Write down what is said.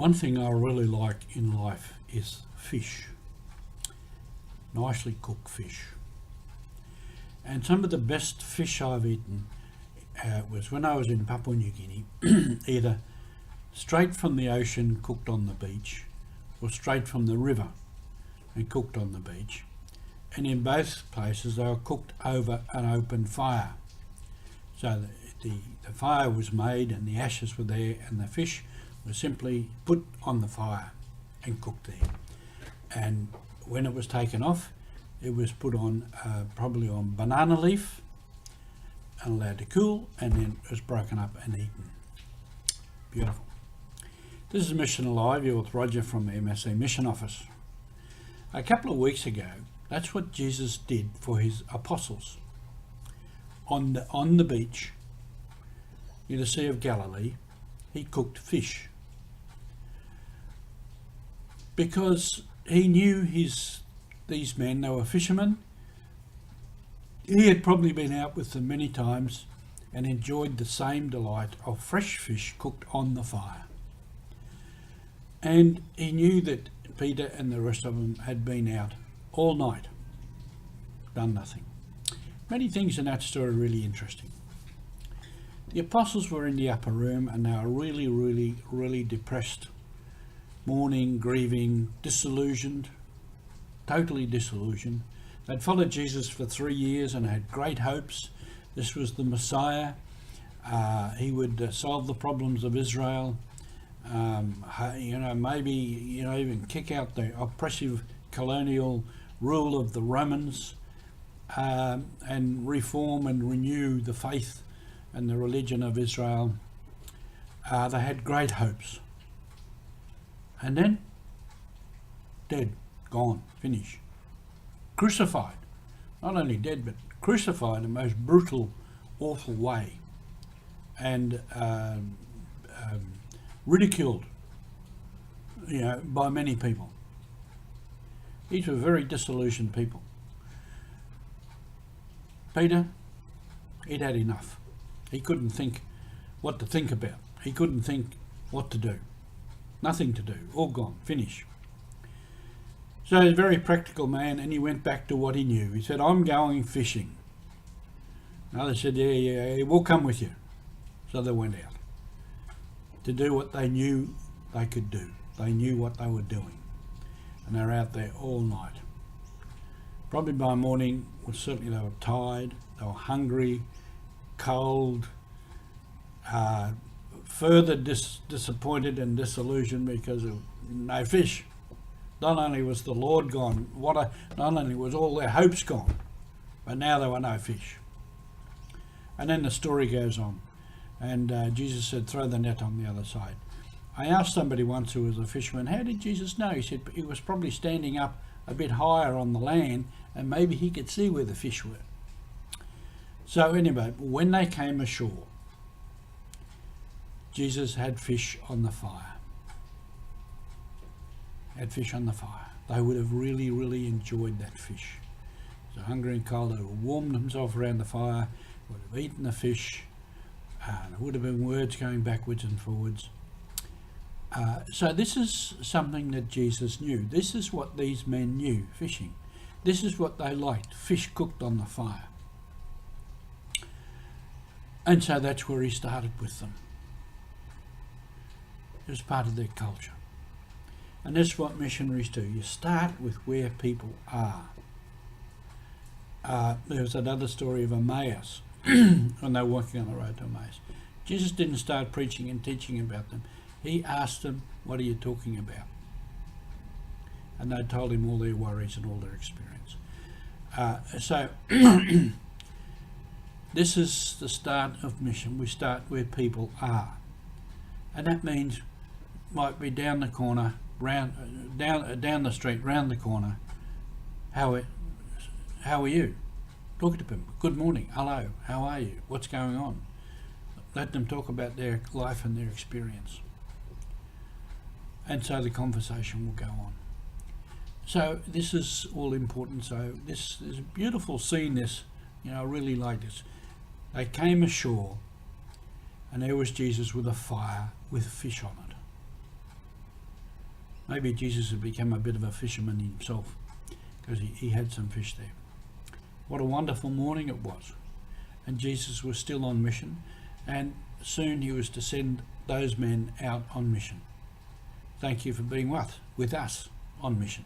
One thing I really like in life is fish, nicely cooked fish. And some of the best fish I've eaten was when I was in Papua New Guinea, either straight from the ocean cooked on the beach or straight from the river and cooked on the beach. And in both places they were cooked over an open fire. So the fire was made and the ashes were there and the fish was simply put on the fire and cooked there. And when it was taken off, it was put on probably on banana leaf and allowed to cool, and then it was broken up and eaten. Beautiful. This is Mission Alive. You're with Roger from the MSC Mission Office. A couple of weeks ago, that's what Jesus did for his apostles. On the beach in the Sea of Galilee, he cooked fish. Because he knew these men, they were fishermen. He had probably been out with them many times and enjoyed the same delight of fresh fish cooked on the fire. And he knew that Peter and the rest of them had been out all night, done nothing. Many things in that story are really interesting. The apostles were in the upper room and they were really, really, really depressed, mourning, grieving, disillusioned, totally disillusioned. They'd followed Jesus for 3 years and had great hopes. This was the Messiah. He would solve the problems of Israel. Maybe even kick out the oppressive colonial rule of the Romans, and reform and renew the faith and the religion of Israel. They had great hopes. And then, dead, gone, finished. Crucified. Not only dead, but crucified in the most brutal, awful way. And ridiculed, by many people. These were very disillusioned people. Peter, he'd had enough. He couldn't think what to think about. He couldn't think what to do. Nothing to do. All gone. Finish. So he's a very practical man, and he went back to what he knew. He said, I'm going fishing. And others said, yeah, we'll come with you. So they went out to do what they knew they could do. They knew what they were doing. And they were out there all night. Probably by morning, certainly they were tired, they were hungry, cold, further disappointed and disillusioned because of no fish. Not only was the Lord gone, not only was all their hopes gone, but now there were no fish. And then the story goes on. And Jesus said, throw the net on the other side. I asked somebody once who was a fisherman, how did Jesus know? He said he was probably standing up a bit higher on the land and maybe he could see where the fish were. So anyway, when they came ashore, Jesus had fish on the fire. Had fish on the fire. They would have really, really enjoyed that fish. So hungry and cold, they would have warmed themselves around the fire, would have eaten the fish. There would have been words going backwards and forwards. So this is something that Jesus knew. This is what these men knew, fishing. This is what they liked, fish cooked on the fire. And so that's where he started with them. It was part of their culture. And that's what missionaries do. You start with where people are. There was another story of Emmaus, when they were walking on the road to Emmaus. Jesus didn't start preaching and teaching about them. He asked them, what are you talking about? And they told him all their worries and all their experience. So this is the start of mission. We start where people are. And that means might be down the corner, down the street, round the corner. How are you? Talk to them. Good morning. Hello. How are you? What's going on? Let them talk about their life and their experience. And so the conversation will go on. So this is all important. So this is a beautiful scene. I really like this. They came ashore and there was Jesus with a fire with fish on it. Maybe Jesus had become a bit of a fisherman himself because he had some fish there. What a wonderful morning it was. And Jesus was still on mission, and soon he was to send those men out on mission. Thank you for being with us on mission.